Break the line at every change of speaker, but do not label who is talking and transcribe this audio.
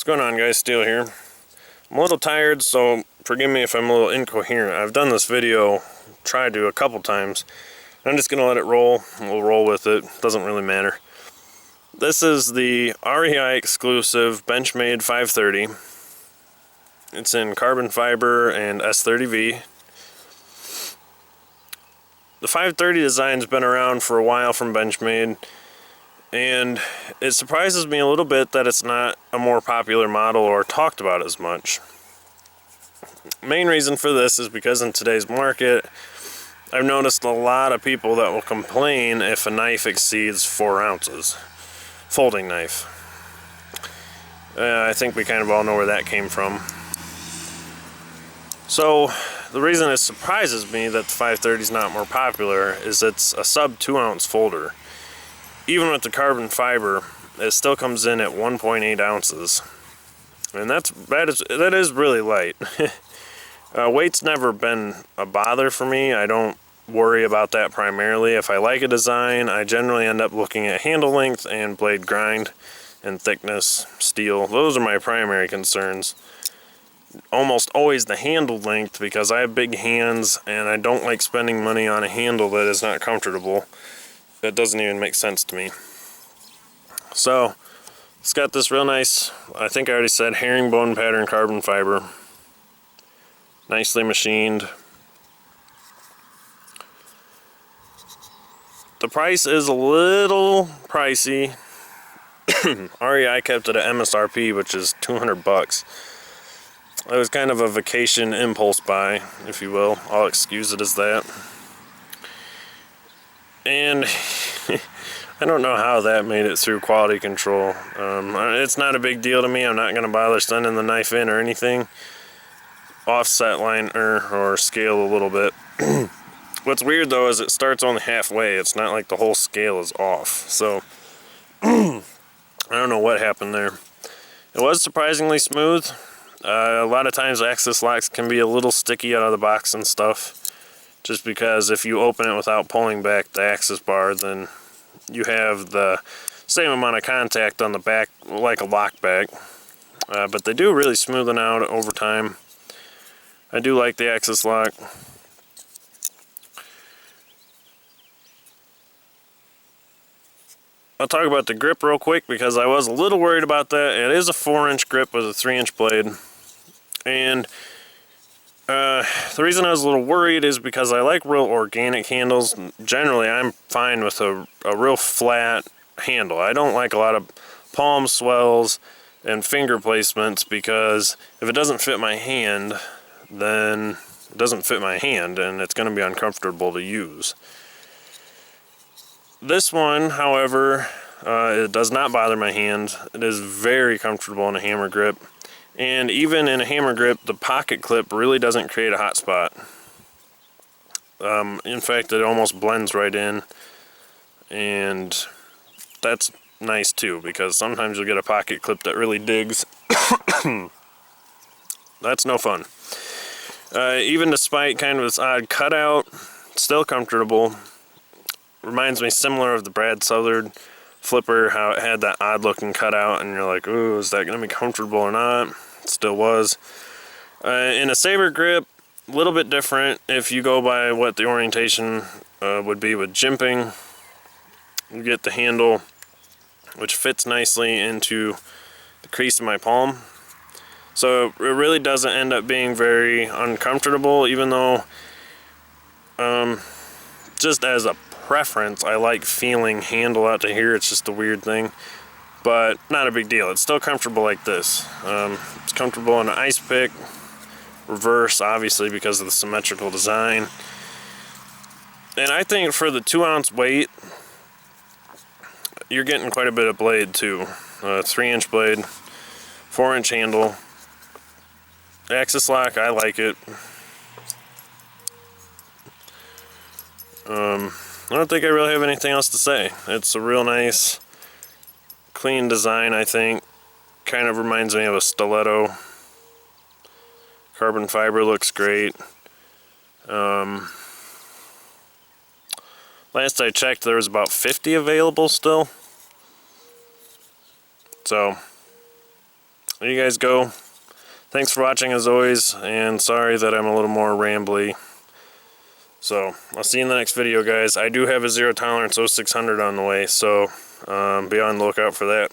going on, guys? Steel here. I'm a little tired, so forgive me if I'm a little incoherent. I've done this video, tried to a couple times. I'm just going to let it roll. We'll roll with it. Doesn't really matter. This is the REI Exclusive Benchmade 530. It's in carbon fiber and S30V. The 530 design's been around for a while from Benchmade, and it surprises me a little bit that it's not a more popular model or talked about as much. Main reason for this is because in today's market, I've noticed a lot of people that will complain if a knife exceeds 4 ounces. Folding knife. I think we kind of all know where that came from. So the reason it surprises me that the 530 is not more popular is it's a sub 2 ounce folder. Even with the carbon fiber, it still comes in at 1.8 ounces. And that is really light. Weight's never been a bother for me. I don't worry about that primarily. If I like a design, I generally end up looking at handle length and blade grind and thickness, steel. Those are my primary concerns. Almost always the handle length, because I have big hands and I don't like spending money on a handle that is not comfortable. That doesn't even make sense to me. So it's got this real nice, I think I already said, herringbone pattern carbon fiber. Nicely machined. The price is a little pricey. REI kept it at MSRP, which is 200 bucks. It was kind of a vacation impulse buy, if you will. I'll excuse it as that. And I don't know how that made it through quality control. It's not a big deal to me. I'm not going to bother sending the knife in or anything. Offset line or scale a little bit. What's weird though is it starts only halfway. It's not like the whole scale is off. So I don't know what happened there. It was surprisingly smooth. A lot of times access locks can be a little sticky out of the box and stuff, just because if you open it without pulling back the access bar, then you have the same amount of contact on the back like a lock back. But they do really smoothen out over time. I do like the access lock. I'll talk about the grip real quick because I was a little worried about that. It is a 4-inch grip with a 3-inch blade. And the reason I was a little worried is because I like real organic handles. Generally, I'm fine with a real flat handle. I don't like a lot of palm swells and finger placements, because if it doesn't fit my hand, then it doesn't fit my hand and it's going to be uncomfortable to use. This one, however, it does not bother my hand. It is very comfortable in a hammer grip. And even in a hammer grip, the pocket clip really doesn't create a hot spot. In fact, it almost blends right in. And that's nice too, because sometimes you'll get a pocket clip that really digs. That's no fun. Even despite kind of this odd cutout, still comfortable. Reminds me similar of the Brad Southard flipper, how it had that odd looking cutout and you're like, ooh, is that going to be comfortable or not? It still was. In a saber grip, a little bit different if you go by what the orientation would be with jimping. You get the handle, which fits nicely into the crease of my palm. So it really doesn't end up being very uncomfortable, even though just as a preference, I like feeling handle out to here. It's just a weird thing, but not a big deal. It's still comfortable like this. It's comfortable in an ice pick, reverse, obviously, because of the symmetrical design. And I think for the 2 ounce weight, you're getting quite a bit of blade too. 3-inch blade, 4-inch handle. Axis lock, I like it. I don't think I really have anything else to say. It's a real nice, clean design, I think. Kind of reminds me of a stiletto. Carbon fiber looks great. Last I checked, there was about 50 available still. So there you guys go. Thanks for watching as always, and sorry that I'm a little more rambly. So I'll see you in the next video, guys. I do have a zero tolerance 0600 on the way, so be on the lookout for that.